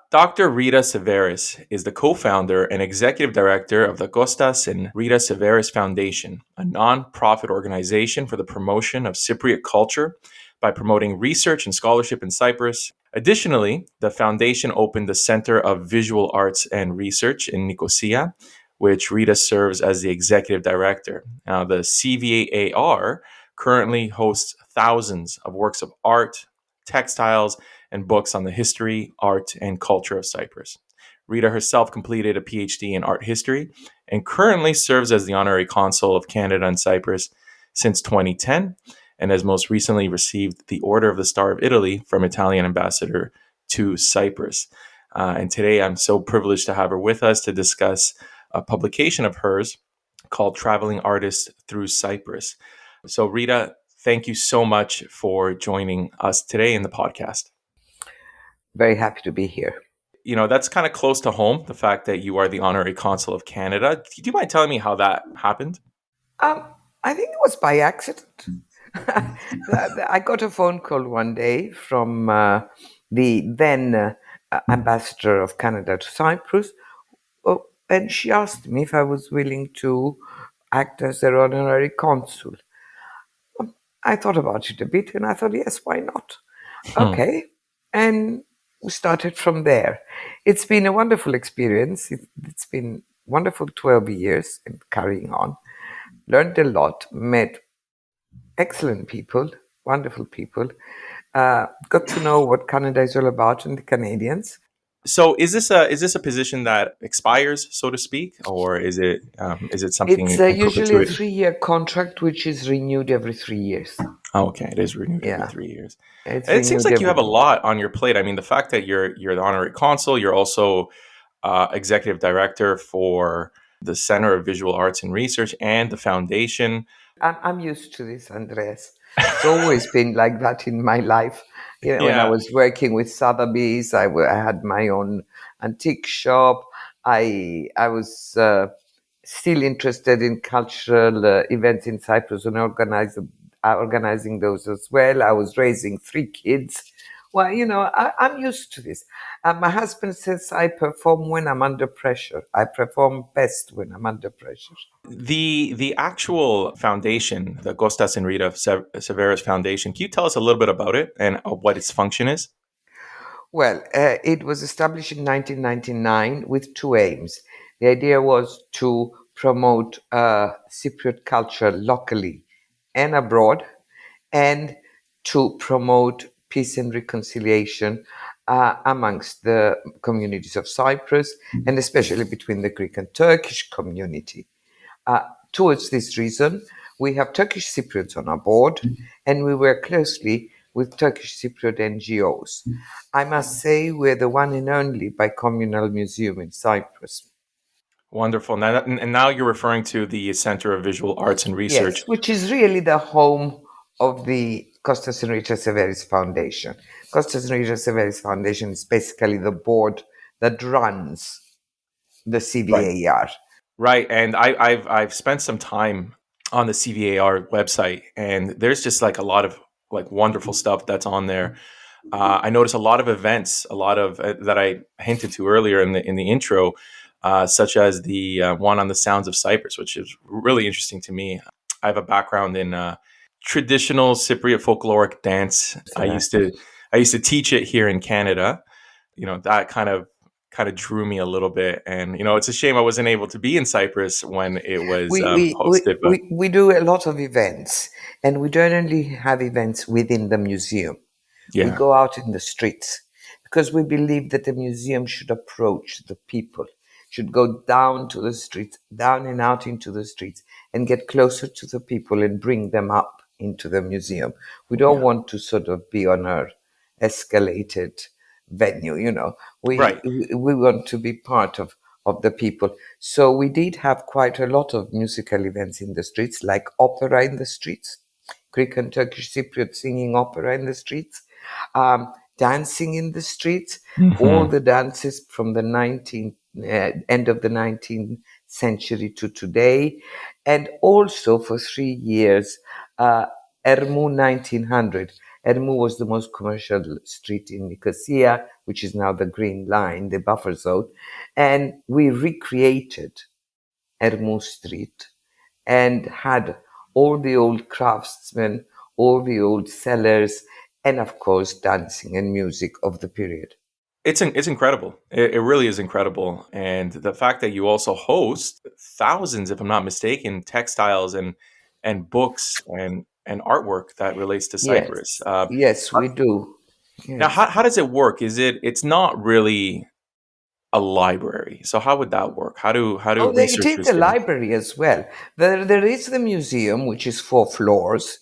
Dr. Rita Severis is the co-founder and executive director of the Kostas and Rita Severis Foundation, a non-profit organization for the promotion of Cypriot culture by promoting research and scholarship in Cyprus. Additionally, the foundation opened the Center of Visual Arts and Research in Nicosia, which Rita serves as the executive director. Now, the CVAR currently hosts thousands of works of art, textiles, and books on the history, art, and culture of Cyprus. Rita herself completed a PhD in art history and currently serves as the honorary consul of Canada and Cyprus since 2010, and has most recently received the Order of the Star of Italy from Italian ambassador to Cyprus. And today I'm so privileged to have her with us to discuss a publication of hers called Traveling Artists Through Cyprus. So, Rita, thank you so much for joining us today in the podcast. Very happy to be here. You know, that's kind of close to home, the fact that you are the honorary consul of Canada. Do you mind telling me how that happened? I think it was by accident. I got a phone call one day from the then ambassador of Canada to Cyprus, and she asked me if I was willing to act as their honorary consul. I thought about it a bit, and I thought, yes, why not? Okay, and we started from there. It's been a wonderful experience. It's been wonderful 12 years and carrying on. Learned a lot, met excellent people, wonderful people, got to know what Canada is all about and the Canadians. So, is this a position that expires, so to speak, or is it something It's in usually a perpetuity? 3-year contract, which is renewed every 3 years. Oh, okay, it is renewed every Yeah, 3 years. it's And it seems renewed like you every. have a lot on your plate. I mean, the fact that you're the honorary consul, you're also executive director for the Center of Visual Arts and Research and the foundation. I'm used to this, Andreas. It's always been like that in my life. When I Yeah, was working with Sotheby's, I had my own antique shop. I was still interested in cultural events in Cyprus and organizing those as well. I was raising 3 kids. Well, I'm used to this. My husband says I perform when I'm under pressure. I perform best when I'm under pressure. the actual foundation, the Kostas and Rita Severis Foundation. Can you tell us a little bit about it and what its function is? Well, it was established in 1999 with two aims. The idea was to promote Cypriot culture locally and abroad, and to promote peace and reconciliation amongst the communities of Cyprus, and especially between the Greek and Turkish community. Towards this reason, we have Turkish Cypriots on our board, and we work closely with Turkish Cypriot NGOs. I must say we're the one and only bicommunal museum in Cyprus. Wonderful. Now, and now you're referring to the Center of Visual Arts and Research. Yes, which is really the home of the Kostas and Rita Severis Foundation. Kostas and Rita Severis Foundation is basically the board that runs the Right. CVAR. Right. And I've spent some time on the CVAR website, and there's just like a lot of like wonderful stuff that's on there. I noticed a lot of events, a lot of that I hinted to earlier in the intro, such as the one on the sounds of Cyprus, which is really interesting to me. I have a background in traditional Cypriot folkloric dance. I used to teach it here in Canada. You know, that kind of drew me a little bit, and it's a shame I wasn't able to be in Cyprus when it was We, we, we, hosted. But we, we do a lot of events, and we don't only have events within the museum. We yeah, go out in the streets because we believe that the museum should approach the people, should go down to the streets, down and out into the streets, and get closer to the people and bring them up into the museum. We don't yeah, want to sort of be on a escalated venue, right. we want to be part of the people. So we did have quite a lot of musical events in the streets, like opera in the streets, Greek and Turkish Cypriot singing opera in the streets, dancing in the streets, all Hmm. the dances from the end of the 19th century to today, and also for 3 years, Ermou 1900. Ermou was the most commercial street in Nicosia. which is now the Green Line, the buffer zone, and we recreated Hermos Street and had all the old craftsmen, all the old sellers, and of course, dancing and music of the period. It's incredible. It really is incredible, and the fact that you also host thousands, if I'm not mistaken, textiles and books and artwork that relates to Cyprus. Yes, yes, we do. Now, Yes. how does it work? It's not really a library, so how would that work? How do Oh, it is researchers a get in? library as well. There is the museum, which is 4 floors,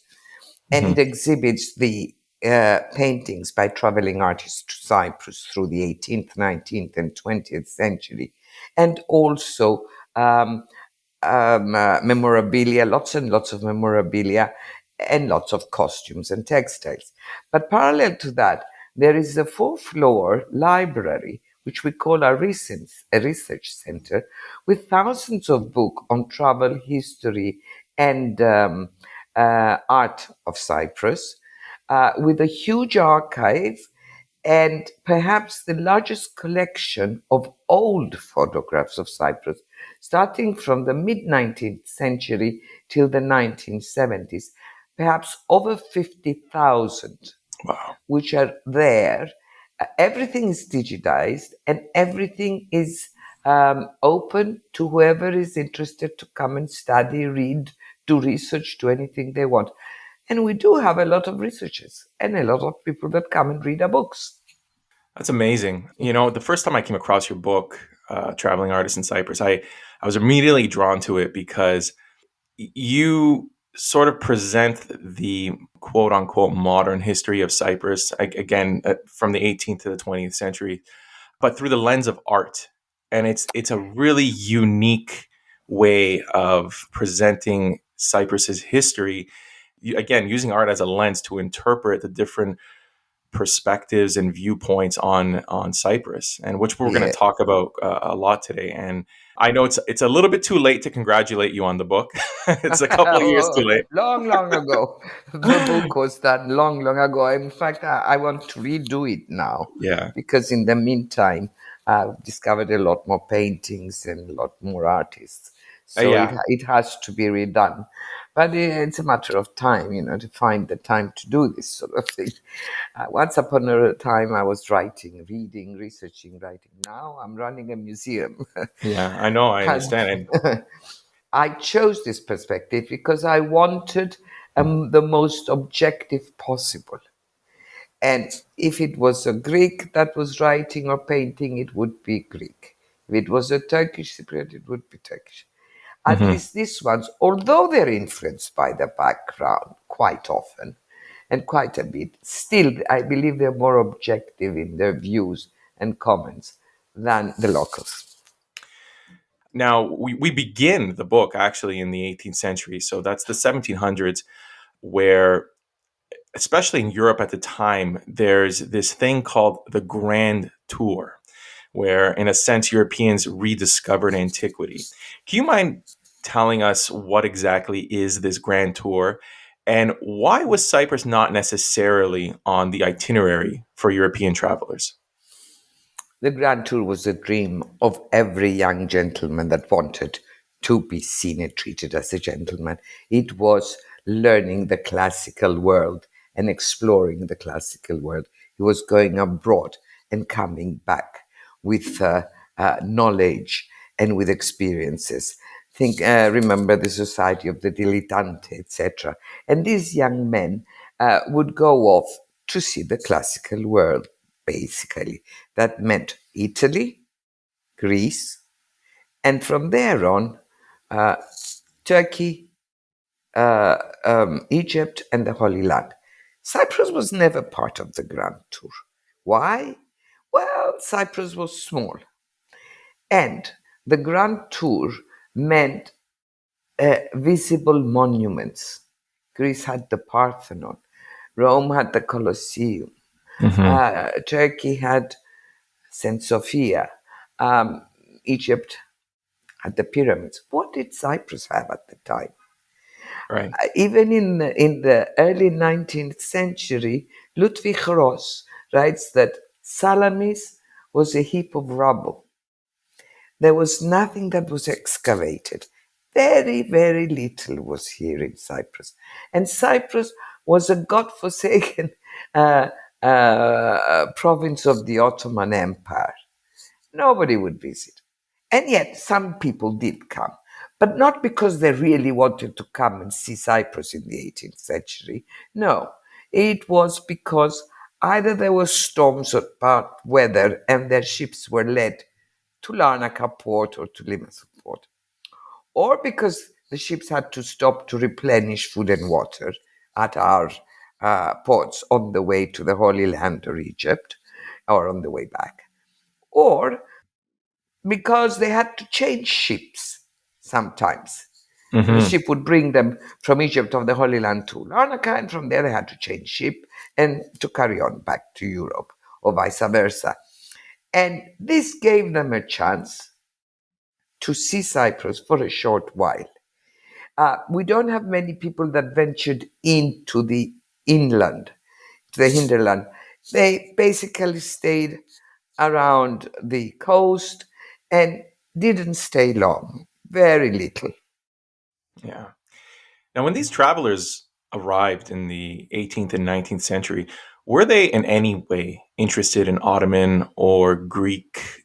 and it Mhm. exhibits the paintings by traveling artists to Cyprus through the 18th, 19th, and 20th century, and also um, memorabilia, lots and lots of memorabilia, and lots of costumes and textiles. But parallel to that, there is a 4 floor library, which we call a research center, with thousands of books on travel, history, and art of Cyprus, with a huge archive and perhaps the largest collection of old photographs of Cyprus, starting from the mid 19th century till the 1970s, perhaps over 50,000, Wow, which are there. Everything is digitized and everything is open to whoever is interested to come and study, read, do research, do anything they want. And we do have a lot of researchers and a lot of people that come and read our books. that's amazing. The first time I came across your book, Traveling Artist in Cyprus, I was immediately drawn to it because you sort of present the quote unquote modern history of Cyprus, again, from the 18th to the 20th century, but through the lens of art. And it's a really unique way of presenting Cyprus's history. Again, using art as a lens to interpret the different perspectives and viewpoints on Cyprus, and which we're going to Yeah. talk about a lot today. And I know it's a little bit too late to congratulate you on the book. It's a couple of years too late. Long, long ago. The book was done long, long ago. In fact, I want to redo it now Yeah. because in the meantime, I've discovered a lot more paintings and a lot more artists. So Yeah. it has to be redone. But it's a matter of time, to find the time to do this sort of thing. Once upon a time, I was writing, reading, researching, writing. Now I'm running a museum. Yeah, I know, I And understand. And I chose this perspective because I wanted the most objective possible. And if it was a Greek that was writing or painting, it would be Greek. If it was a Turkish Cypriot, it would be Turkish. At Mhm. least these ones, although they're influenced by the background quite often and quite a bit, still, I believe they're more objective in their views and comments than the locals. Now we begin the book actually in the 18th century, so that's the 1700s, where especially in Europe at the time, there's this thing called the Grand Tour, where, in a sense, Europeans rediscovered antiquity. Can you mind telling us what exactly is this Grand Tour, and why was Cyprus not necessarily on the itinerary for European travelers? The Grand Tour was a dream of every young gentleman that wanted to be seen and treated as a gentleman. It was learning the classical world and exploring the classical world. He was going abroad and coming back with knowledge and with experiences. Remember the Society of the Dilettante, etc. And these young men would go off to see the classical world, basically. That meant Italy, Greece, and from there on, uh, Turkey, Egypt, and the Holy Land. Cyprus was never part of the Grand Tour. Why? Well, Cyprus was small, and the Grand Tour meant visible monuments. Greece had the Parthenon, Rome had the Colosseum, Hmm. Turkey had St. Sophia, um, Egypt had the pyramids. What did Cyprus have at the time? Right. Even in the early 19th century, Ludwig Ross writes that Salamis was a heap of rubble. There was nothing that was excavated. Very, very little was here in Cyprus. And Cyprus was a god-forsaken uh, province of the Ottoman Empire. Nobody would visit. And yet, some people did come, but not because they really wanted to come and see Cyprus in the 18th century. No, it was because either there were storms or bad weather and their ships were led to Larnaca port or to Limassol port, or because the ships had to stop to replenish food and water at our ports on the way to the Holy Land or Egypt, or on the way back, or because they had to change ships sometimes. The Hmm. ship would bring them from Egypt of the Holy Land to Larnaca, and from there they had to change ship and to carry on back to Europe, or vice versa. And this gave them a chance to see Cyprus for a short while. We don't have many people that ventured into the inland, the hinterland. They basically stayed around the coast and didn't stay long, very little. Yeah. Now, when these travelers arrived in the 18th and 19th century, were they in any way interested in Ottoman or Greek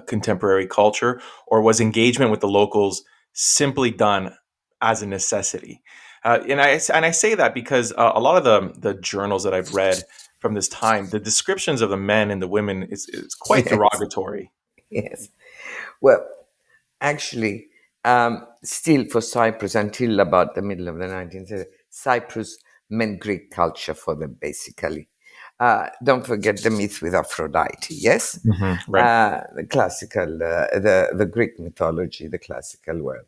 contemporary culture, or was engagement with the locals simply done as a necessity? And I say that because a lot of the journals that I've read from this time, the descriptions of the men and the women is quite Yes, derogatory. yes. Well, actually, still for Cyprus until about the middle of the 19th century, Cyprus meant Greek culture for them, basically. Don't forget the myth with Aphrodite, yes? Right. The classical, the Greek mythology, the classical world.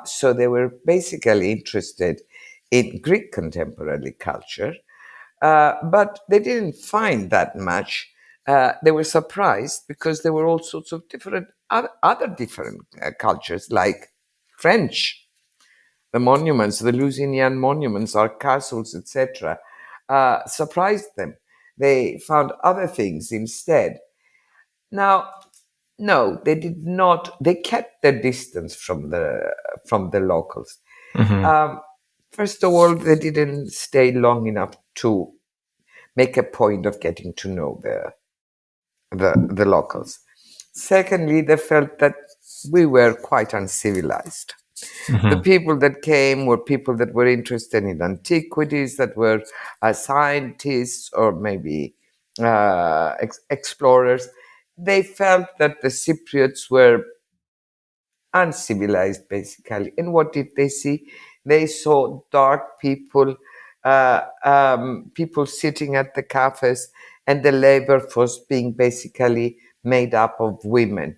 So they were basically interested in Greek contemporary culture, but they didn't find that much. They were surprised because there were all sorts of different other different cultures, like French, the monuments, the Lusinian monuments, our castles, etc. Surprised them. They found other things instead. Now, no, they did not. They kept their distance from the locals. Hmm. Um, First of all, they didn't stay long enough to make a point of getting to know the locals. Secondly, they felt that we were quite uncivilized. The Hmm. people that came were people that were interested in antiquities, that were scientists or maybe explorers. They felt that the Cypriots were uncivilized, basically. And what did they see? They saw dark people, people sitting at the cafes, and the labor force being basically made up of women.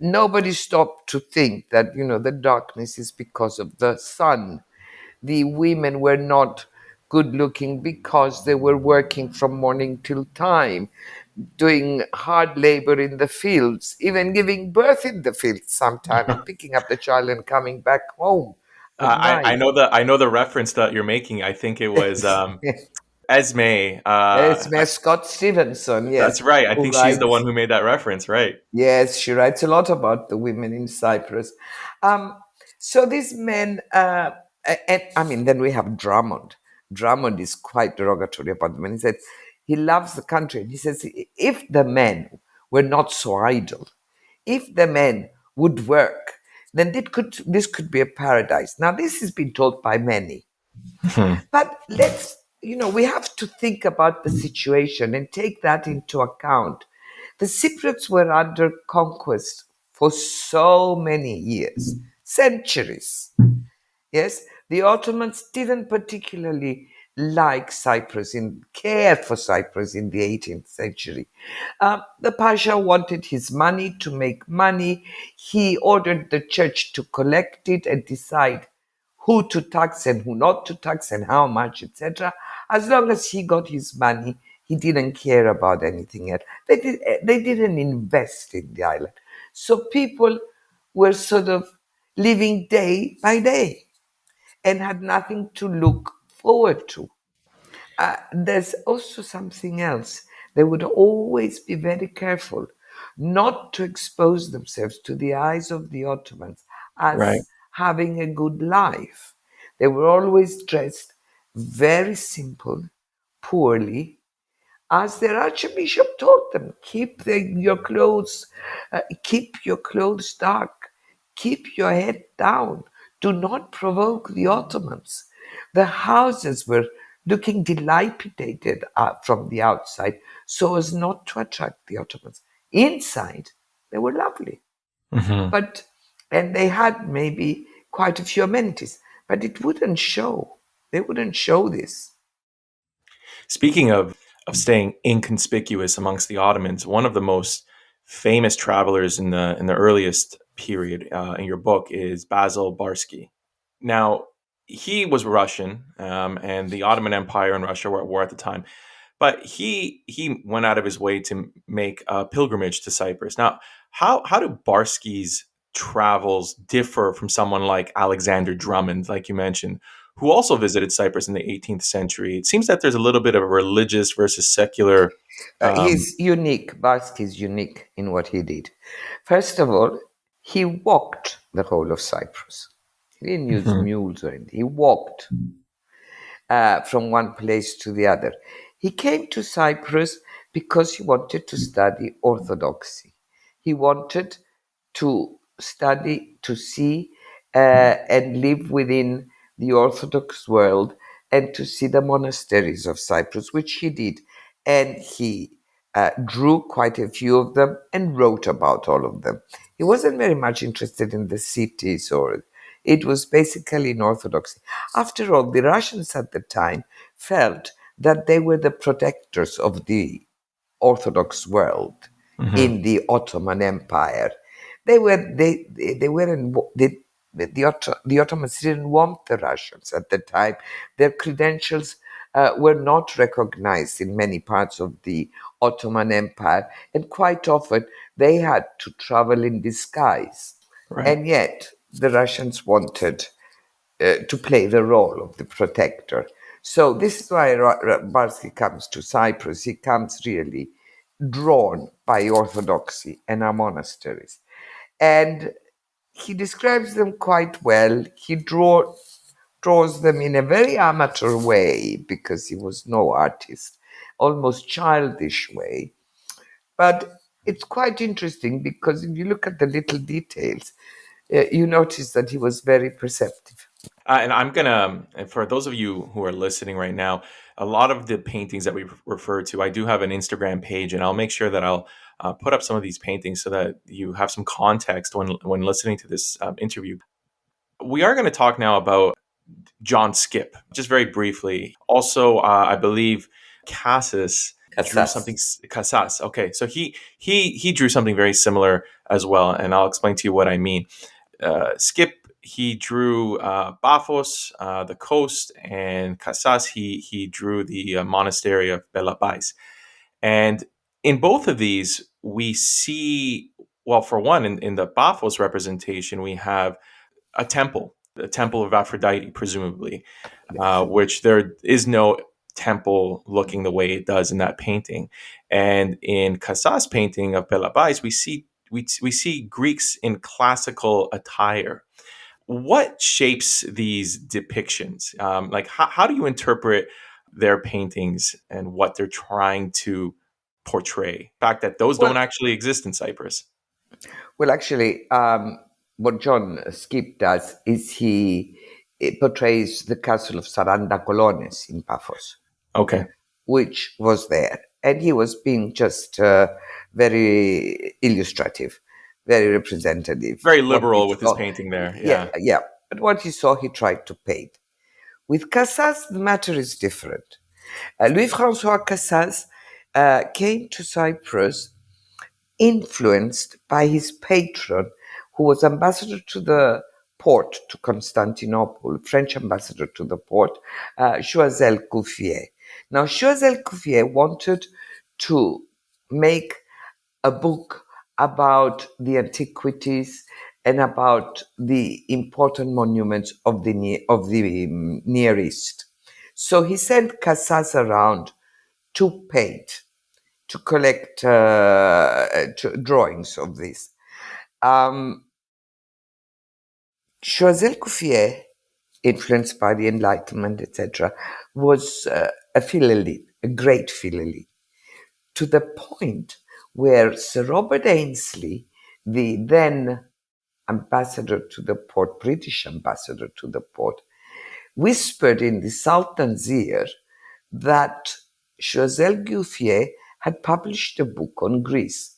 Nobody stopped to think that, the darkness is because of the sun. The women were not good looking because they were working from morning till time, doing hard labor in the fields, even giving birth in the fields sometime, and picking up the child and coming back home at I night. know the reference that you're making. I think it was Esme. It's Miss Scott Stevenson, That's yes, right. I who think she's the one writes. who made that reference, right? Yes, she writes a lot about the women in Cyprus. Um, so these men, and I mean, then we have Drummond. Drummond is quite derogatory about them. And he said he loves the country. And he says if the men were not so idle, if the men would work, then this could be a paradise. Now, this has been told by many. Mhm. But we have to think about the situation and take that into account. The Cypriots were under conquest for so many years, centuries. Yes, the Ottomans didn't particularly like Cyprus and care for Cyprus in the 18th century. The Pasha wanted his money to make money. He ordered the church to collect it and decide who to tax and who not to tax and how much, etc. As long as he got his money, he didn't care about anything else. They didn't invest in the island. So people were sort of living day by day and had nothing to look forward to. There's also something else. They would always be very careful not to expose themselves to the eyes of the Ottomans Right. as having a good life. They were always dressed very simple, poorly, as their archbishop told them, keep your clothes dark, keep your head down, do not provoke the Ottomans. The houses were looking dilapidated from the outside so as not to attract the Ottomans. Inside, they were lovely, Hmm. but and they had maybe quite a few amenities, but it wouldn't show. They wouldn't show this. Speaking of staying inconspicuous amongst the Ottomans, one of the most famous travelers in the earliest period in your book is Basil Barsky. Now, he was Russian, and the Ottoman Empire and Russia were at war at the time. But he went out of his way to make a pilgrimage to Cyprus. Now, how do Barsky's travels differ from someone like Alexander Drummond, like you mentioned, who also visited Cyprus in the 18th century? It seems that there's a little bit of a religious versus secular. Um, He's unique. Barsky is unique in what he did. First of all, he walked the whole of Cyprus. He didn't use mhm, mules or anything. He walked from one place to the other. He came to Cyprus because he wanted to study orthodoxy. He wanted to study, to see, and live within the Orthodox world and to see the monasteries of Cyprus, which he did. And he drew quite a few of them and wrote about all of them. He wasn't very much interested in the cities, or it was basically in Orthodoxy. After all, the Russians at the time felt that they were the protectors of the Orthodox world mhm, in the Ottoman Empire. They weren't the Ottomans didn't want the Russians at the time. Their credentials were not recognized in many parts of the Ottoman Empire, and quite often they had to travel in disguise. right. And yet the Russians wanted to play the role of the protector. So this is why Barsky comes to Cyprus. He comes really drawn by orthodoxy and our monasteries. And he describes them quite well. He draws them in a very amateur way because he was no artist, almost childish way. But it's quite interesting because if you look at the little details, you notice that he was very perceptive. And I'm gonna, and for those of you who are listening right now, a lot of the paintings that we refer to, I do have an Instagram page, and I'll make sure that I'll put up some of these paintings so that you have some context when listening to this interview. We are going to talk now about John Skip, just very briefly. Also, I believe Cassis drew Casas. something. Casas. Okay, so he drew something very similar as well, and I'll explain to you what I mean. Skip, he drew Paphos, the coast, and Casas, he drew the monastery of Belabais. And in both of these, we see, well, for one, in the Paphos representation, we have a temple, the temple of Aphrodite, presumably, Yes. which there is no temple looking the way it does in that painting. And in Casas' painting of Belabais, we see Greeks in classical attire. What shapes these depictions? Like, how do you interpret their paintings and what they're trying to portray? The fact that those don't Well, actually exist in Cyprus. well, actually, what John Skip does is he portrays the castle of Saranda Colones in Paphos, Okay. which was there, and he was being just very illustrative, very representative. Very What he liberal with his saw, painting there. yeah, Yeah. yeah. But what he saw, he tried to paint. With Casas, the matter is different. Louis-François Casas came to Cyprus influenced by his patron, who was ambassador to the port to Constantinople, French ambassador to the port, Choiseul Couffier. Now, Choiseul Couffier wanted to make a book about the antiquities and about the important monuments of the Near East. So he sent Casas around to paint to collect drawings of this. Choiseul Couffier, influenced by the Enlightenment, etc., was a philelith, a great philelith, to the point where Sir Robert Ainslie, the then ambassador to the port, British ambassador to the port, whispered in the Sultan's ear that Choiseul Gouffier had published a book on Greece,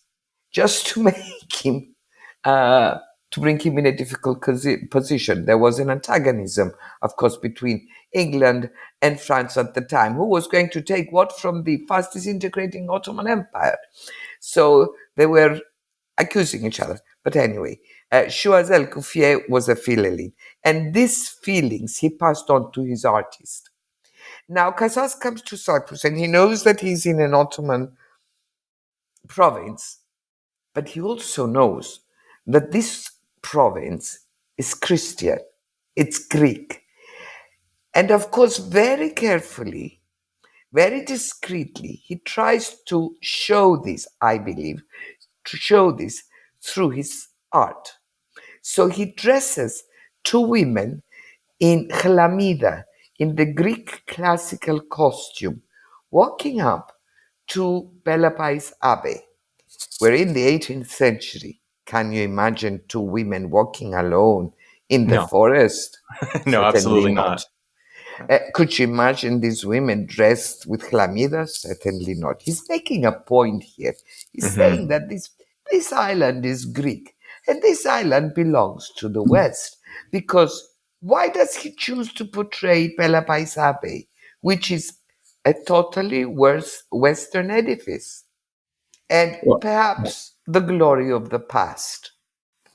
just to make him, to bring him in a difficult position. There was an antagonism, of course, between England and France at the time. Who was going to take what from the fast disintegrating Ottoman Empire? So they were accusing each other. But anyway, Choiseul Gouffier was a philelith, and these feelings he passed on to his artist. Now, Casas comes to Cyprus and he knows that he's in an Ottoman province, but he also knows that this province is Christian, it's Greek. And of course, very carefully, very discreetly, he tries to show this, I believe, to show this through his art. So he dresses two women in chlamyda, in the Greek classical costume, walking up to Pelopais Abbey. We're in the 18th century. Can you imagine two women walking alone in the No, forest? no, Certainly absolutely not. not. Could you imagine these women dressed with chlamyda? Certainly not. He's making a point here. He's saying Hmm. that this island is Greek and this island belongs to the West. Because why does he choose to portray Pelopais Abbey, which is a totally Western edifice and Well, perhaps the glory of the past?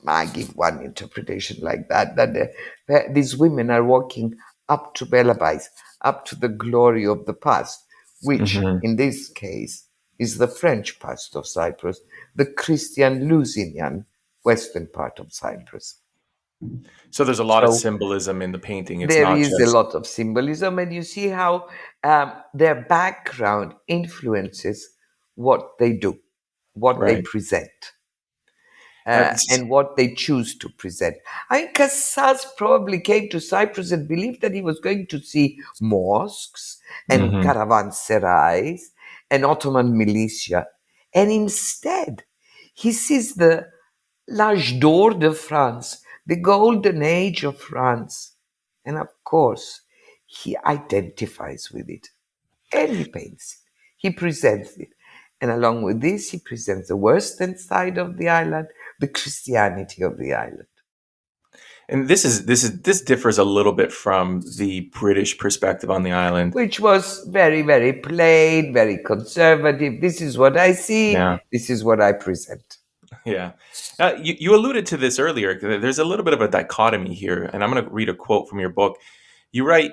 I give one interpretation like that, that these women are walking up to Belabais, up to the glory of the past, which mhm. in this case is the French part of Cyprus, the Christian Lusinian western part of Cyprus. So there's a lot of So symbolism in the painting. It's there not is a just, lot of symbolism, and you see how their background influences what they do, what they right. present. This is, And what they choose to present. I think Casas probably came to Cyprus and believed that he was going to see mosques and mhm. caravanserais and Ottoman militia. And instead, he sees the l'âge d'or de France, the golden age of France. And of course, he identifies with it and he paints it. He presents it. And along with this, he presents the western side of the island, the Christianity of the island. And this differs a little bit from the British perspective on the island. Which was very, very plain, very conservative. This is what I see, Yeah, this is what I present. yeah. You alluded to this earlier. There's a little bit of a dichotomy here, and I'm going to read a quote from your book. You write,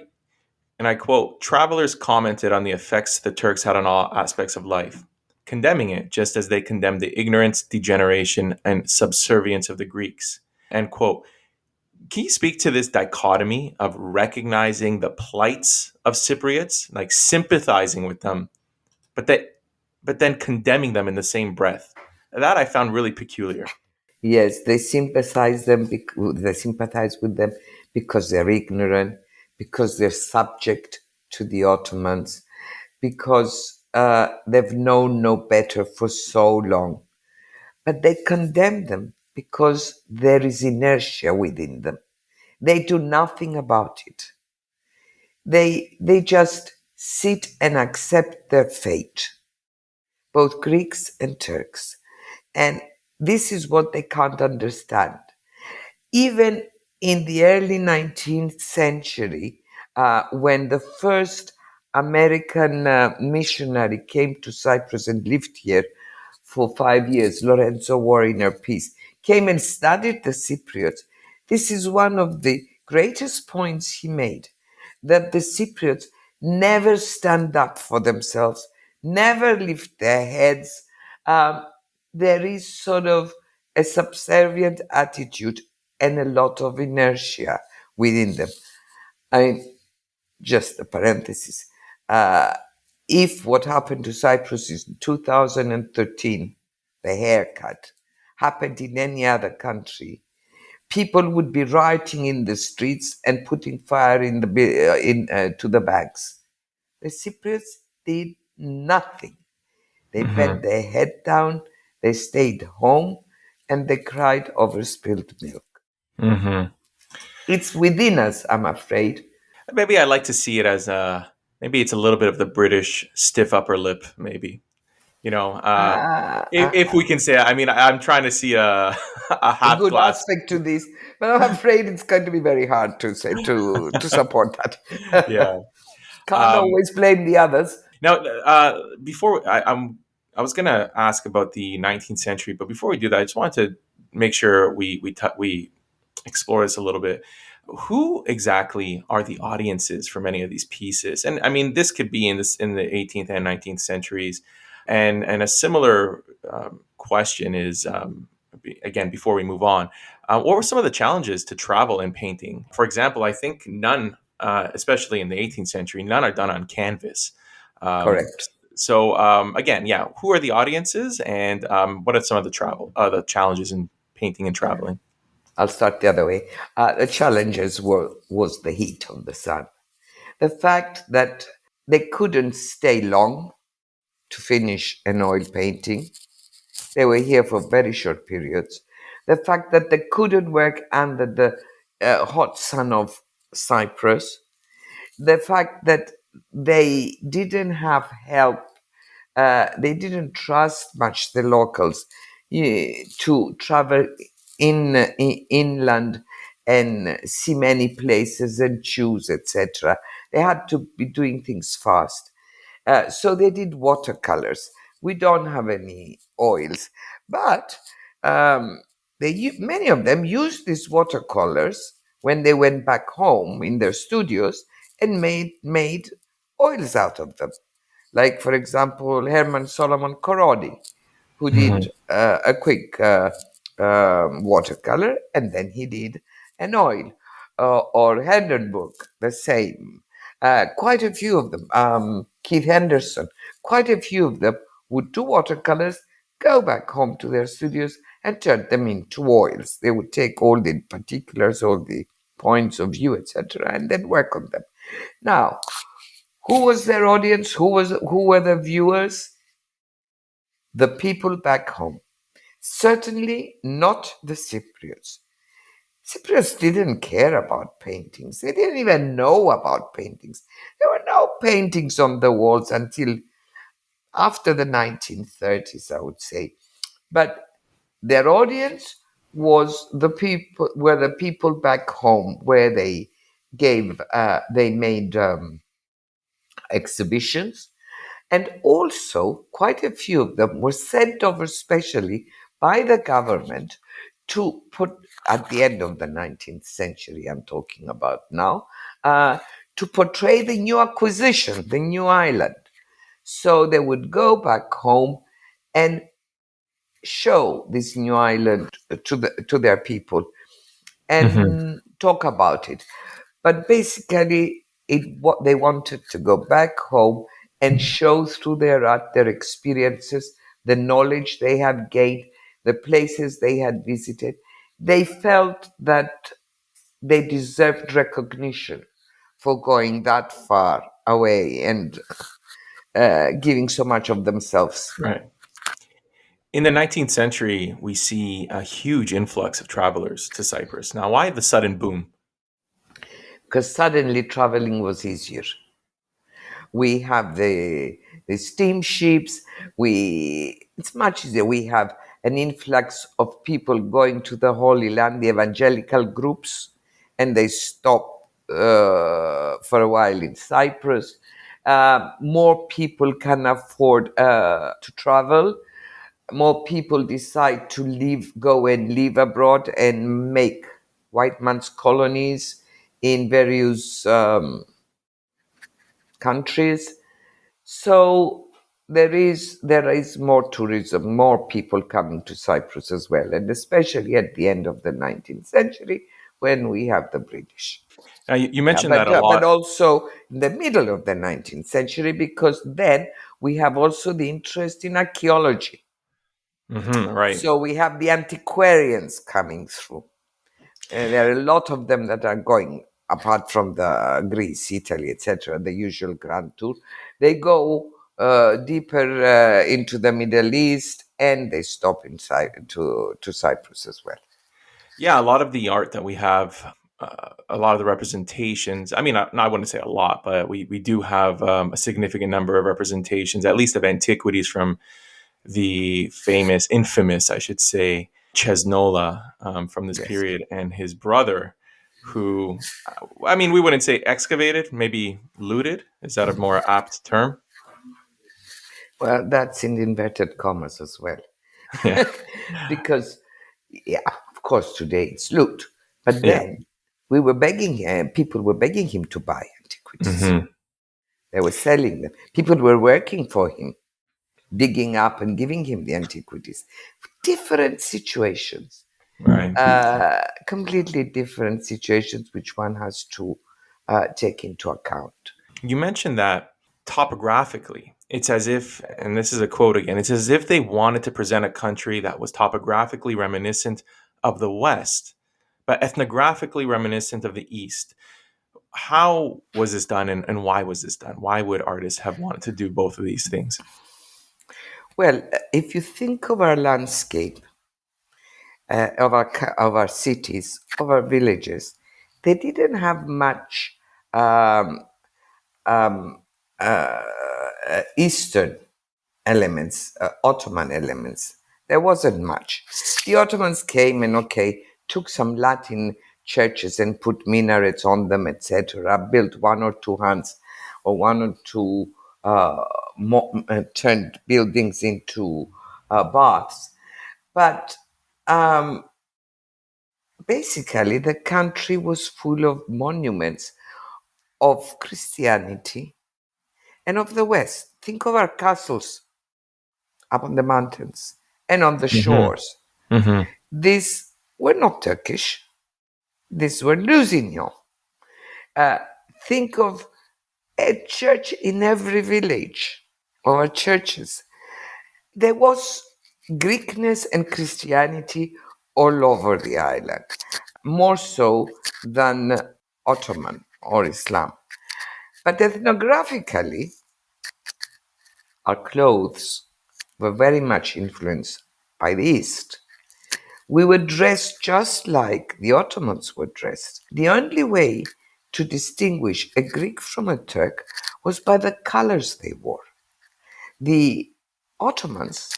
and I quote, "Travelers commented on the effects the Turks had on all aspects of life, condemning it just as they condemned the ignorance, degeneration, and subservience of the Greeks." End quote. Can you speak to this dichotomy of recognizing the plights of Cypriots, like sympathizing with them, but that but then condemning them in the same breath? That I found really peculiar. Yes, they sympathize with them because they're ignorant, because they're subject to the Ottomans, because they've known no better for so long. But they condemn them because there is inertia within them. They do nothing about it. They just sit and accept their fate, both Greeks and Turks. And this is what they can't understand. Even in the early 19th century, when the first American missionary came to Cyprus and lived here for 5 years, Lorenzo Wariner Peace, came and studied the Cypriots. This is one of the greatest points he made, that the Cypriots never stand up for themselves, never lift their heads. Um, there is sort of a subservient attitude and a lot of inertia within them. I mean, just a parenthesis. Uh, if what happened to Cyprus in 2013, the haircut, happened in any other country, people would be rioting in the streets and putting fire in to the bags. The Cypriots did nothing. They Hmm. bent their head down, they stayed home, and they cried over spilled milk. Hmm. It's within us, I'm afraid. Maybe I like to see it as maybe it's a little bit of the British stiff upper lip. Maybe you know, Uh, if we can say. I mean, I'm trying to see a a a half good glass. aspect to this, but I'm afraid it's going to be very hard to say to support that. Yeah. Can't Um, always blame the others. Now, before I was gonna ask about the 19th century, but before we do that, I just wanted to make sure we explore this a little bit. Who exactly are the audiences for many of these pieces? And I mean, this could be in the 18th and 19th centuries. And a similar question is again before we move on, what were some of the challenges to travel in painting? For example, I think none, especially in the 18th century, none are done on canvas. Um, Correct. so again, yeah, who are the audiences, and what are some of the challenges in painting and traveling? I'll start the other way. The challenges was the heat of the sun, the fact that they couldn't stay long to finish an oil painting. They were here for very short periods. The fact that they couldn't work under the hot sun of Cyprus. The fact that they didn't have help, they didn't trust much the locals to travel inland and see many places and choose, etc. They had to be doing things fast. So they did watercolors. We don't have any oils, but um, many of them used these watercolors when they went back home in their studios and made oils out of them. Like, for example, Herman Solomon Korodi, who did Mhm. a quick watercolor and then he did an oil, or Hindenburg, the same. Quite a few of them, Keith Henderson, quite a few of them would do watercolors, go back home to their studios and turn them into oils. They would take all the particulars, all the points of view, etc., and then work on them. Now, who was their audience? Who were the viewers? The people back home. Certainly not the Cypriots. Cypriots didn't care about paintings. They didn't even know about paintings. There were no paintings on the walls until after the 1930s, I would say. But their audience were the people back home, where they made exhibitions. And also, quite a few of them were sent over specially by the government to put, at the end of the 19th century, I'm talking about now, to portray the new acquisition, the new island. So they would go back home and show this new island to their people Mhm. and talk about it. But basically, what they wanted to go back home and show through their art, their experiences, the knowledge they had gained, the places they had visited. They felt that they deserved recognition for going that far away and giving so much of themselves. Right. In the 19th century, we see a huge influx of travelers to Cyprus. Now, why the sudden boom? Because suddenly traveling was easier. We have the steamships. It's much easier. We have an influx of people going to the Holy Land, the evangelical groups, and they stop for a while in Cyprus. More people can afford to travel. More people decide to go and live abroad and make white man's colonies in various countries. So there is more tourism, more people coming to Cyprus as well, and especially at the end of the 19th century, when we have the British. Now, you Yeah, mentioned that a but lot. also in the middle of the 19th century, because then we have also the interest in archaeology. Right. So we have the antiquarians coming through. There are a lot of them that are going, apart from the Greece, Italy, etc., the usual grand tour. They go deeper into the Middle East, and they stop inside to Cyprus as well. Yeah, a lot of the art that we have, a lot of the representations. I mean, I wouldn't say a lot, but we do have a significant number of representations, at least of antiquities from the infamous, I should say, Cesnola from this Yes. period, and his brother, who, I mean, we wouldn't say excavated, maybe looted. Is that a more apt term? Well, that's in inverted commas as well. Yeah. Because, yeah, of course, today it's loot. But Yeah. then we were begging him, people were begging him to buy antiquities. Hmm. They were selling them. People were working for him, digging up and giving him the antiquities. Different situations, Right. completely different situations, which one has to take into account. You mentioned that topographically, it's as if, and this is a quote again, it's as if they wanted to present a country that was topographically reminiscent of the West, but ethnographically reminiscent of the East. How was this done, and why was this done? Why would artists have wanted to do both of these things? Well, if you think of our landscape, of our cities, of our villages, they didn't have much um, um, Eastern elements, Ottoman elements. There wasn't much. The Ottomans came and, okay, took some Latin churches and put minarets on them, etc., built one or two hands or one or two turned buildings into baths. But um, basically, the country was full of monuments of Christianity and of the West. Think of our castles up on the mountains and on the Hmm. shores. Hmm. These were not Turkish, these were Lusignan. Uh, think of a church in every village, or churches. There was Greekness and Christianity all over the island, more so than Ottoman or Islam. But ethnographically, our clothes were very much influenced by the East. We were dressed just like the Ottomans were dressed. The only way to distinguish a Greek from a Turk was by the colors they wore. The Ottomans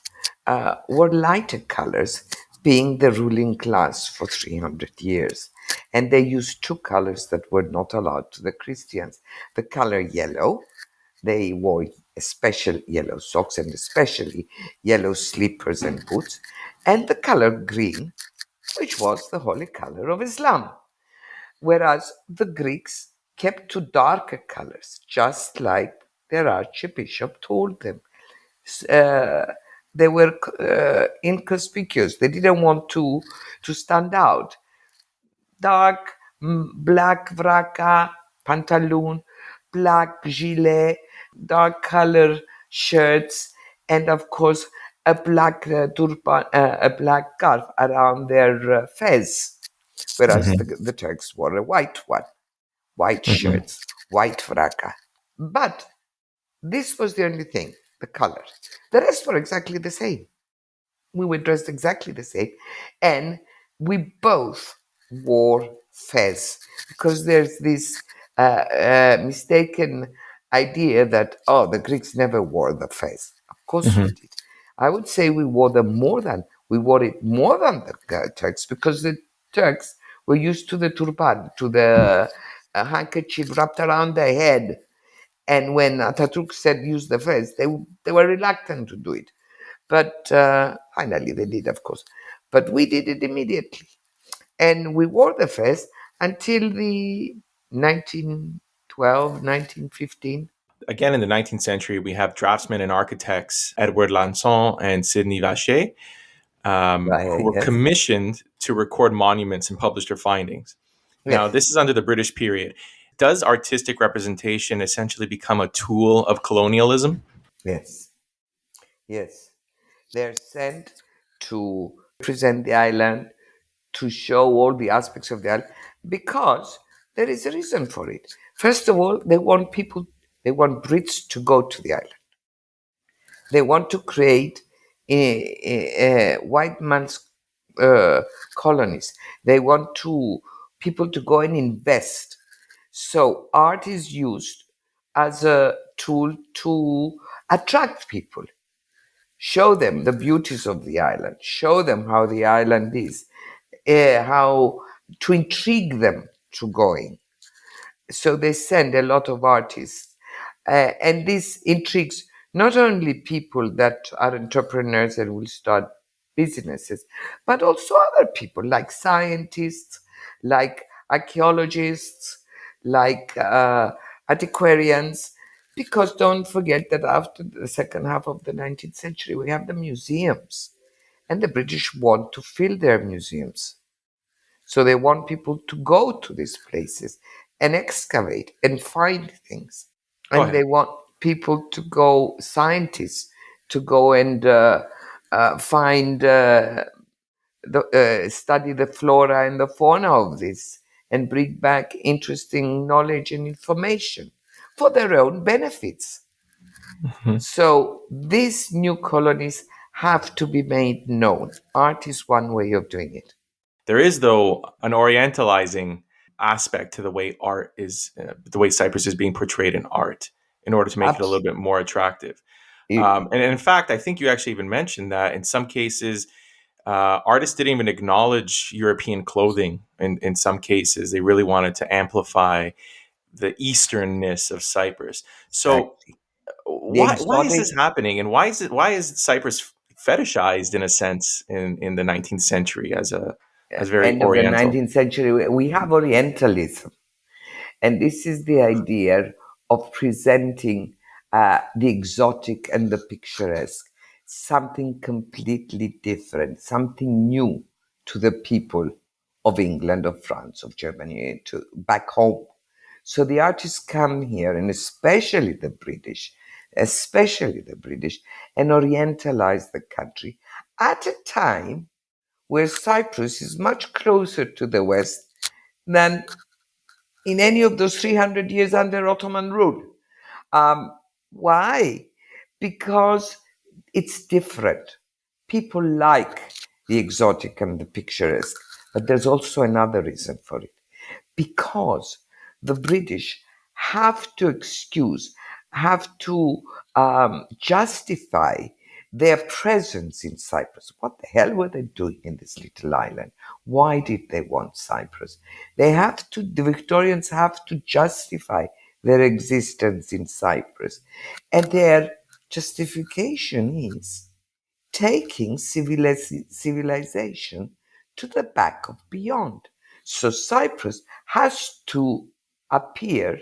wore lighter colors, being the ruling class for 300 years. And they used two colors that were not allowed to the Christians: the color yellow. They wore special yellow socks and especially yellow slippers and boots, and the color green, which was the holy color of Islam. Whereas the Greeks kept to darker colors, just like their archbishop told them. Uh, they were inconspicuous. They didn't want to stand out. Dark black vraka, pantaloon, black gilet, dark color shirts, and of course a black turban, a black scarf around their fez, whereas Hmm. the Turks wore a white one, white Hmm. shirts, white vraka. But this was the only thing, the color. The rest were exactly the same. We were dressed exactly the same, and we both wore fez, because there's this mistaken idea that, oh, the Greeks never wore the fez. Of course we Hmm. did. I would say we wore it more than the Turks, because the Turks were used to the turban, to the handkerchief wrapped around their head. And when Ataturk said use the fez, they were reluctant to do it. But finally, they did, of course. But we did it immediately. And we wore the fez until the 1912, 1915. Again, in the 19th century, we have draftsmen and architects Edward Lanson and Sidney Vacher, who Right, were yes. commissioned to record monuments and publish their findings. Now, Yes, this is under the British period. Does artistic representation essentially become a tool of colonialism? yes, yes. They're sent to represent the island, to show all the aspects of the island, because there is a reason for it. First of all, they want Brits to go to the island. They want to create a white man's uh, colonies. They want to people to go and invest. So art is used as a tool to attract people, show them the beauties of the island, show them how the island is, how to intrigue them to going. So they send a lot of artists. And this intrigues not only people that are entrepreneurs and will start businesses, but also other people like scientists, like archaeologists, like antiquarians. Because don't forget that after the second half of the 19th century, we have the museums, and the British want to fill their museums. So they want people to go to these places and excavate and find things. Go And ahead. they want people to go, scientists, to go and find, study the flora and the fauna of this and bring back interesting knowledge and information for their own benefits. Mhm. So these new colonies have to be made known. Art is one way of doing it. There is, though, an orientalizing aspect to the way art is, the way Cyprus is being portrayed in art, in order to make it a little Abs- bit more attractive. you- And in fact, I think you actually even mentioned that in some cases, artists didn't even acknowledge European clothing. In some cases, they really wanted to amplify the easternness of Cyprus. So, Exactly. The why is this exotic, happening, and why is Cyprus fetishized in a sense in the 19th century as very end of the oriental? 19th century, we have Orientalism. And this is the idea of presenting the exotic and the picturesque, something completely different, something new to the people of England, of France, of Germany, to back home. So the artists come here, and especially the British, and orientalize the country at a time where Cyprus is much closer to the West than in any of those 300 years under Ottoman rule. Um, why? Because it's different. People like the exotic and the picturesque, but there's also another reason for it. Because the British have to justify their presence in Cyprus. What the hell were they doing in this little island? Why did they want Cyprus? The Victorians have to justify their existence in Cyprus. And their justification is taking civilization to the back of beyond. So Cyprus has to appear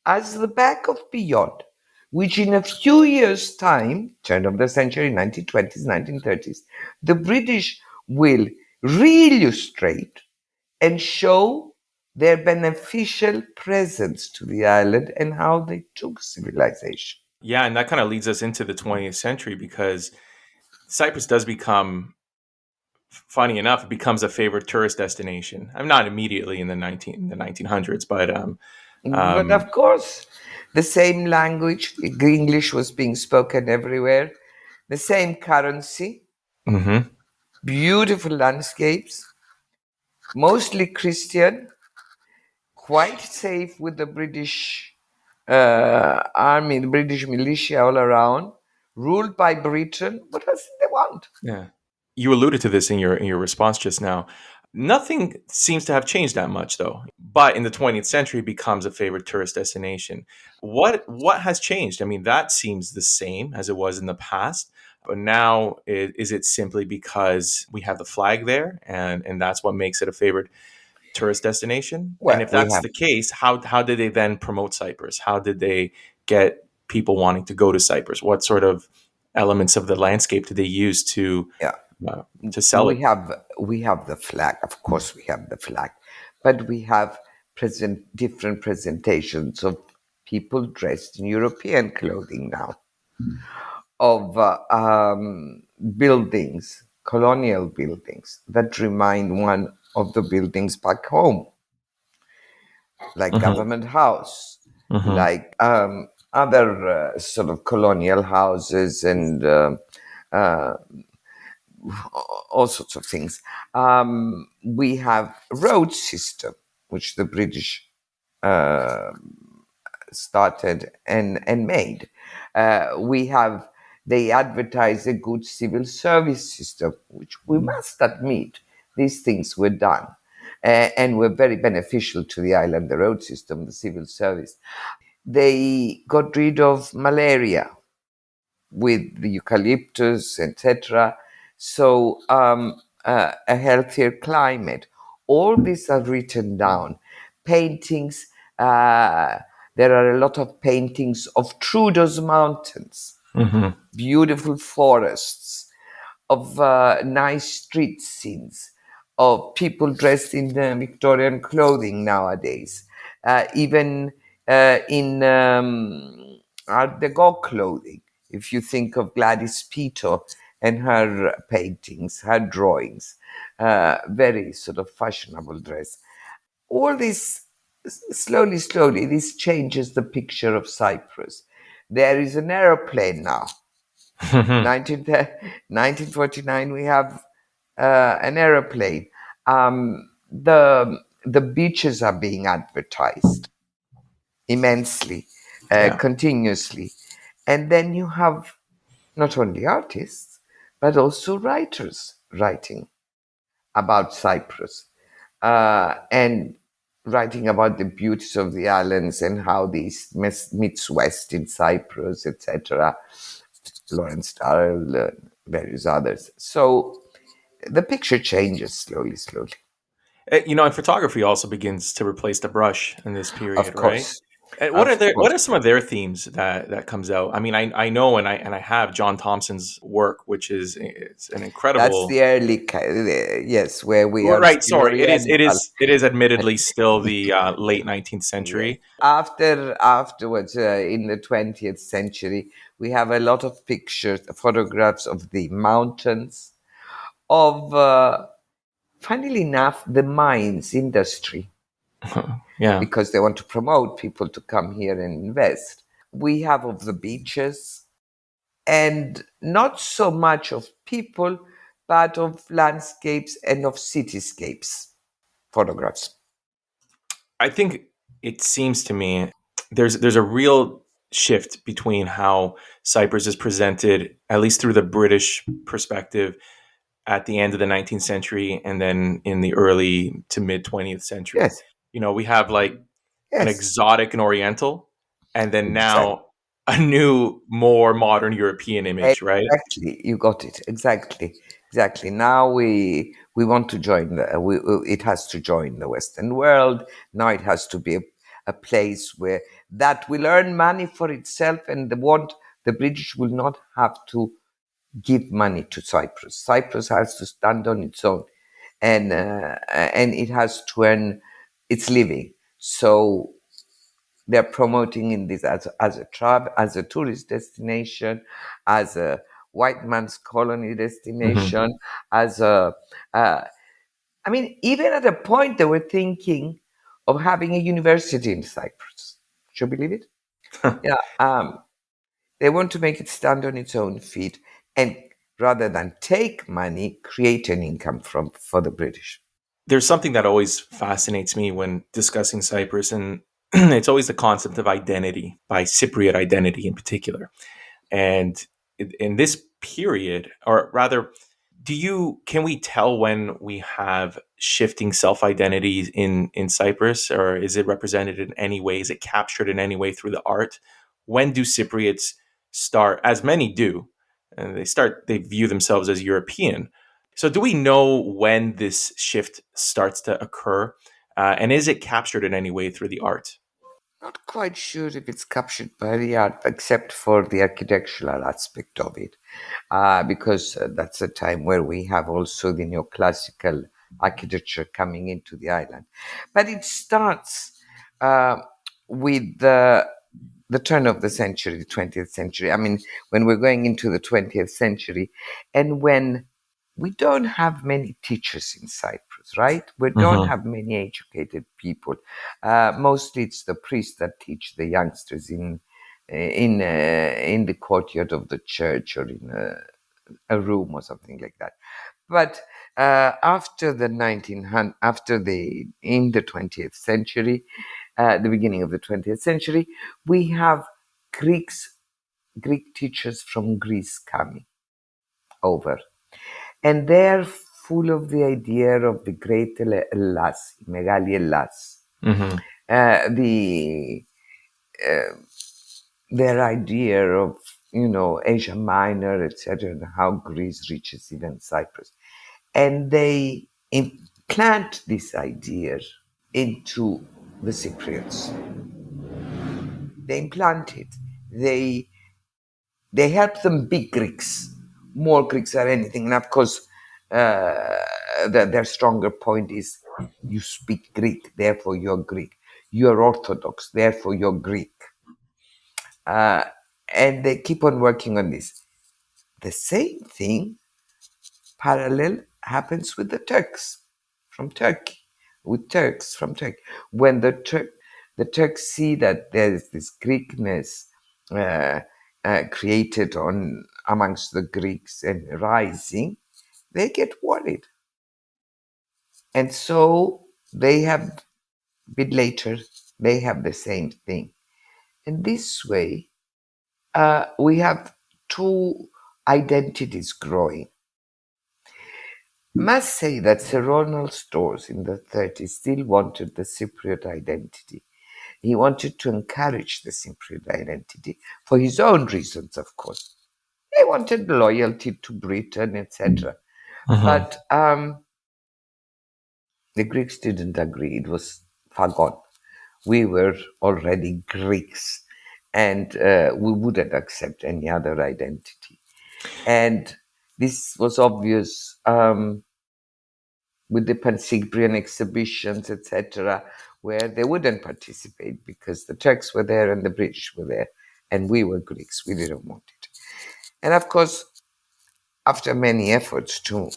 as the back of beyond, which in a few years' time, turn of the century, 1920s, 1930s, the British will re-illustrate and show their beneficial presence to the island and how they took civilization. Yeah, and that kind of leads us into the 20th century because Cyprus does become, funny enough, it becomes a favorite tourist destination. I'm not immediately in the 1900s, but But um, of course, the same language, English was being spoken everywhere, the same currency, mhm. beautiful landscapes, mostly Christian, quite safe with the British army, the British militia all around, ruled by Britain. What else did they want? Yeah. You alluded to this in your response just now. Nothing seems to have changed that much though. But in the 20th century it becomes a favorite tourist destination. What has changed? I mean, that seems the same as it was in the past. But now is it simply because we have the flag there and that's what makes it a favorite tourist destination? And Well, if we that's have, the case, how did they then promote Cyprus? How did they get people wanting to go to Cyprus? What sort of elements of the landscape did they use yeah, to sell it? we have the flag. Of course, we have the flag, but we have different presentations of people dressed in European clothing now, of buildings, colonial buildings that remind one of the buildings back home, like Hmm. Government House, Hmm. like other sort of colonial houses, and all sorts of things. We have road system, which the British started and made. We have They advertise a good civil service system, which we must admit these things were done and were very beneficial to the island. The road system, the civil service. They got rid of malaria with the eucalyptus, etc. So a healthier climate. All these are written down. Paintings. There are a lot of paintings of Trudeau's mountains, Hmm. beautiful forests, of nice street scenes, of people dressed in Victorian clothing nowadays, even in Art Deco clothing. If you think of Gladys Pito and her paintings, her drawings, very sort of fashionable dress. All this, slowly, this changes the picture of Cyprus. There is an aeroplane now. 19, 1949, we have an aeroplane. The beaches are being advertised immensely, Yeah. continuously. And then you have not only artists, but also writers writing about Cyprus and writing about the beauties of the islands and how these meets west in Cyprus, etc. Lawrence Darrell, various others. So the picture changes slowly, slowly. And photography also begins to replace the brush in this period, Of right? course, And of what course. are some of their themes that comes out? I mean, I know, and I have John Thompson's work, which is it's an That's incredible. the early, yes, where we are Right, still sorry, Oriental. it is admittedly still the late 19th Yes. century. Afterwards, in the 20th century, we have a lot of pictures, photographs of the mountains, of, funnily enough, the mines industry, Yeah. because they want to promote people to come here and invest. We have of the beaches, and not so much of people, but of landscapes and of cityscapes photographs. I think it seems to me there's a real shift between how Cyprus is presented, at least through the British perspective, at the end of the 19th century and then in the early to mid 20th century. Yes, We have like an yes, exotic and oriental, and then exactly. now a new, more modern European image, right? Exactly, you got it. Exactly, exactly. Now we want to join it has to join the Western world. Now it has to be a place where that will earn money for itself, and the British will not have to give money to Cyprus. Cyprus has to stand on its own, and it has to earn its living. So they're promoting in this as a tribe, as a tourist destination, as a white man's colony Hmm. destination, as a, uh, I mean, even at a point they were thinking of having a university in Cyprus. Would you believe it? Yeah, they want to make it stand on its own feet, and rather than take money, create an income for the British. There's something that always fascinates me when discussing Cyprus, and it's always the concept of identity, by Cypriot identity in particular. And in this period, or rather, can we tell when we have shifting self identities in Cyprus, or is it represented in any way? Is it captured in any way through the art? When do Cypriots start, as many do, and they view themselves as European? So do we know when this shift starts to occur, and is it captured in any way through the art? Not quite sure if it's captured by the art, except for the architectural aspect of it, because that's a time where we have also the neoclassical architecture coming into the island. But it starts uh, with the turn of the century, the 20th century. I mean, when we're going into the 20th century, and when we don't have many teachers in Cyprus, right? We don't Hmm. have many educated people. Mostly, it's the priests that teach the youngsters in the courtyard of the church or in a room or something like that. But after the 1900, after the in the 20th century, the beginning of the 20th century, we have Greek teachers from Greece coming over, and they're full of the idea of the great Hellas, Megali Hellas, Hmm. the their idea of Asia Minor, etc., and how Greece reaches even Cyprus, and they implant this idea into the Cypriots. They implant it. They they help them be Greeks, more Greeks than anything. And of course, their stronger point is you speak Greek, therefore you're Greek. You're Orthodox, therefore you're Greek. Uh, and they keep on working on this. The same thing, parallel, happens with the Turks from Turkey, with Turks from Turkey. When the Turks see that there's this Greekness uh, created on amongst the Greeks and rising, they get worried, and so they have a bit later they have the same thing. And this way, we have two identities growing. Must say that Sir Ronald Stores in the 30s still wanted the Cypriot identity. He wanted to encourage the Cypriot identity for his own reasons, of course. He wanted loyalty to Britain, etc. Hmm. But the Greeks didn't agree. It was far gone. We were already Greeks, and we wouldn't accept any other identity. And this was obvious with the Pan-Cyprian exhibitions, etc., where they wouldn't participate because the Turks were there and the British were there, and we were Greeks. We didn't want it. And of course, after many efforts to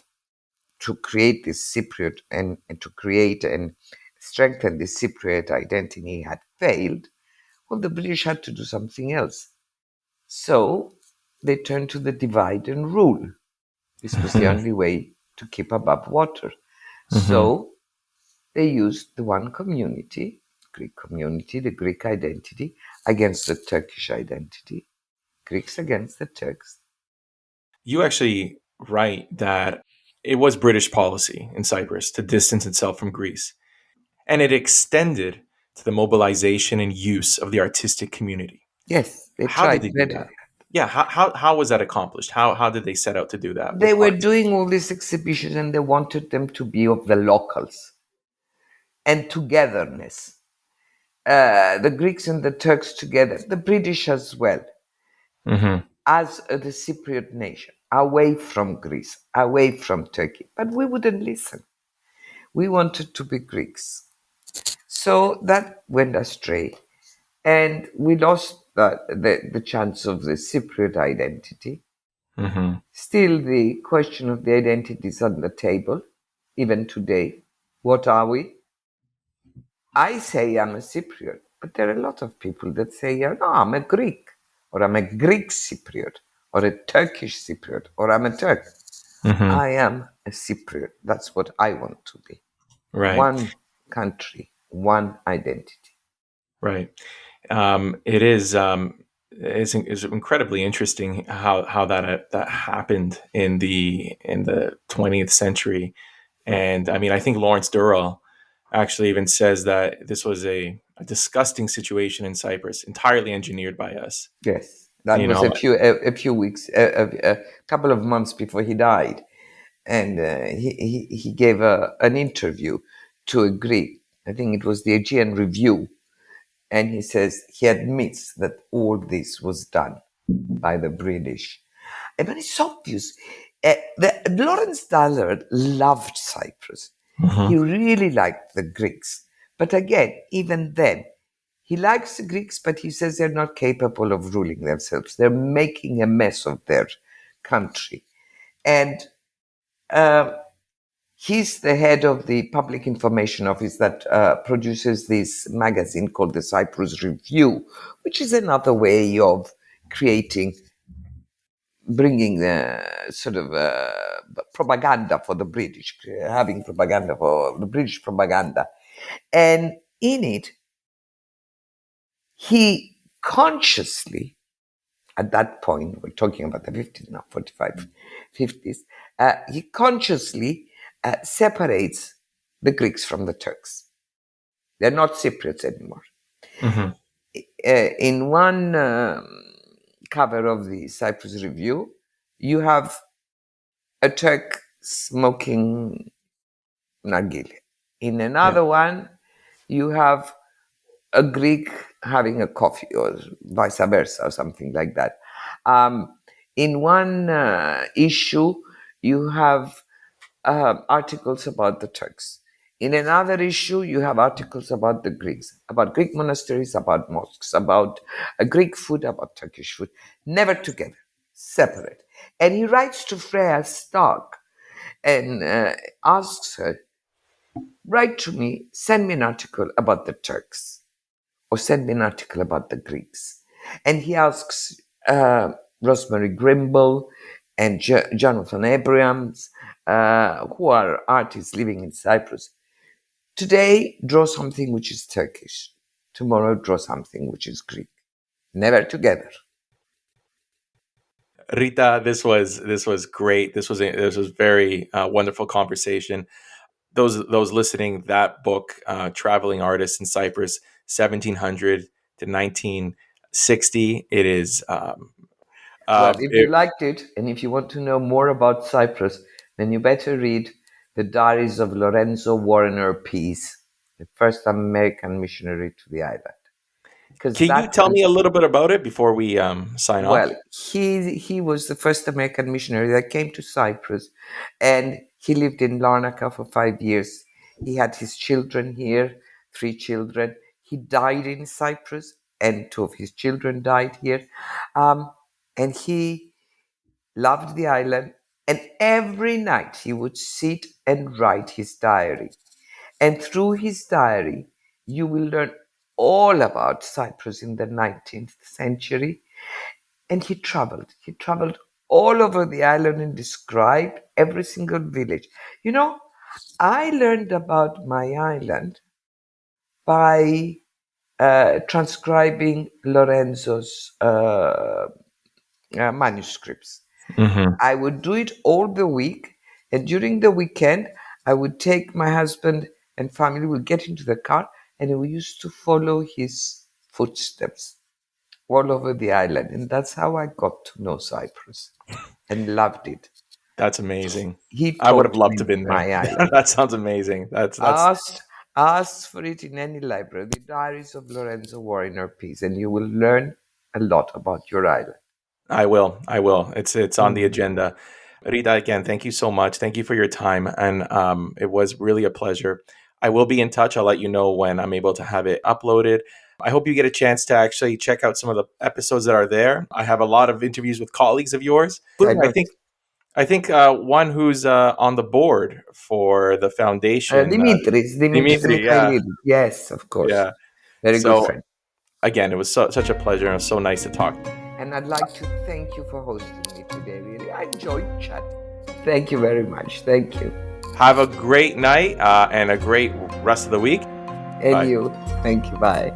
create this Cypriot and to create and strengthen the Cypriot identity had failed, well, the British had to do something else. So they turned to the divide and rule. This was the Hmm. only way to keep above water. Hmm. So they used the one community, Greek community, the Greek identity, against the Turkish identity, Greeks against the Turks. You actually write that it was British policy in Cyprus to distance itself from Greece, and it extended to the mobilization and use of the artistic community. Yes, they How did tried they do very. that? Yeah, how was that accomplished? How did they set out to do that They with were art? doing all these exhibitions and they wanted them to be of the locals and togetherness. The Greeks and the Turks together, the British as well, Hmm. as the Cypriot nation, away from Greece, away from Turkey. But we wouldn't listen. We wanted to be Greeks. So that went astray. And we lost the chance of the Cypriot identity. Hmm. Still, the question of the identity is on the table, even today. What are we? I say I'm a Cypriot, but there are a lot of people that say, no, I'm a Greek, or I'm a Greek Cypriot, or a Turkish Cypriot, or I'm a Turk. Hmm. I am a Cypriot. That's what I want to be. Right, One country, one identity. right. It is incredibly interesting how that happened in the 20th century. And I mean, I think Lawrence Durrell actually even says that this was a disgusting situation in Cyprus, entirely engineered by us. Yes, that You was know. a few weeks, a couple of months before he died, and he gave an interview to a Greek. I think it was the Aegean Review, and he says he admits that all this was done by the British. I mean, it's obvious. Lawrence Dallard loved Cyprus. He really liked the Greeks. But again, even then, he likes the Greeks, but he says they're not capable of ruling themselves. They're making a mess of their country. And he's the head of the public information office that produces this magazine called the Cyprus Review, which is another way of bringing the sort of propaganda for the British, having propaganda for the British propaganda. And in it, he consciously, at that point, we're talking about the 50s now, 45, 50s, he consciously separates the Greeks from the Turks. They're not Cypriots anymore. Mm-hmm. In one cover of the Cyprus Review, you have a Turk smoking nargile. In another one, you have a Greek having a coffee, or vice versa, or something like that. In one issue, you have articles about the Turks. In another issue, you have articles about the Greeks, about Greek monasteries, about mosques, about Greek food, about Turkish food. Never together, separate. And he writes to Freya Stark and asks her, write to me, send me an article about the Turks, or send me an article about the Greeks. And he asks Rosemary Grimble and Jonathan Abrams, who are artists living in Cyprus. Today, draw something which is Turkish. Tomorrow, draw something which is Greek. Never together. Rita, this was great. This was very wonderful conversation. Those listening, that book, Traveling Artists in Cyprus, 1700 to 1960. It is. Well, if you It, liked it, and if you want to know more about Cyprus, then you better read the Diaries of Lorenzo Warner Pease, the first American missionary to the island. Because can you that tell me a was, little bit about it before we sign well, off? he was the first American missionary that came to Cyprus, and he lived in Larnaca for 5 years. He had his children here, 3 children. He died in Cyprus, and 2 of his children died here. And he loved the island, and every night he would sit and write his diary. And through his diary, you will learn all about Cyprus in the 19th century. And he traveled. He traveled all over the island and described every single village. You know, I learned about my island by transcribing Lorenzo's manuscripts. Hmm. I would do it all the week, and during the weekend, I would take my husband and family, would get into the car, and we used to follow his footsteps all over the island. And that's how I got to know Cyprus and loved it. That's amazing. He I would have taught loved to me have been there. my island. That sounds amazing. That's. Ask for it in any library, the Diaries of Lorenzo Warner Pease, and you will learn a lot about your island. I will. I will. It's on the Mm. agenda. Rita, again, thank you so much. Thank you for your time, and it was really a pleasure. I will be in touch. I'll let you know when I'm able to have it uploaded. I hope you get a chance to actually check out some of the episodes that are there. I have a lot of interviews with colleagues of yours, I including I know. think I think one who's on the board for the foundation, Dimitris Dimitri. Yeah, Mikhailidis. Yes, of course. yeah. Very good So friend. again, it was such a pleasure and it was so nice to talk. And I'd like to thank you for hosting me today, really. I enjoyed chatting. Thank you very much. Thank you. Have a great night and a great rest of the week. And Bye. you. Thank you. Bye.